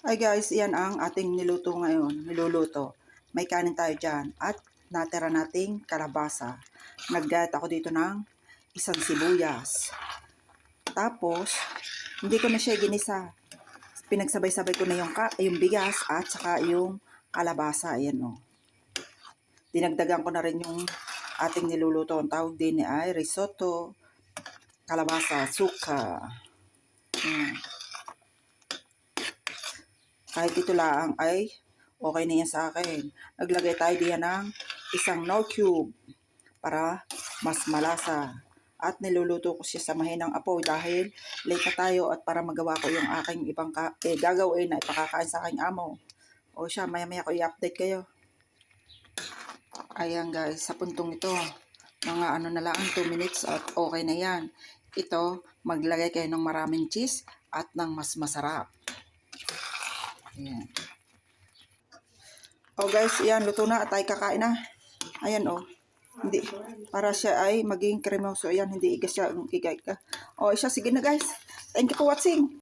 Hi guys, yan ang ating niluto ngayon, niluluto. May kanin tayo dyan at natira nating kalabasa. Nag-gayat ako dito ng isang sibuyas. Tapos, hindi ko na siya ginisa. Pinagsabay-sabay ko na yung bigas at saka yung kalabasa. Ayan o. Dinagdagan ko na rin yung ating niluluto. Ang tawag din ay risotto, kalabasa, suka. Ayan. Kahit ito lang ay okay na yan sa akin. Naglagay tayo diyan ng isang Knorr cube para mas malasa. At niluluto ko siya sa mahinang apoy dahil late na tayo at para magawa ko yung aking ibang gagawin na ipakakain sa aking amo. O siya, maya-maya ko i-update kayo. Ayan guys, sa puntong ito, mga ano na lang, 2 minutes at okay na yan. Ito, maglagay kayo ng maraming cheese at ng mas masarap. Ayan. Oh guys, yan, luto na at ay kakain na. Ayan oh. Hindi, para siya ay maging kremoso. Ayan, hindi igas siya. Oh, siya, sige na guys. Thank you for watching.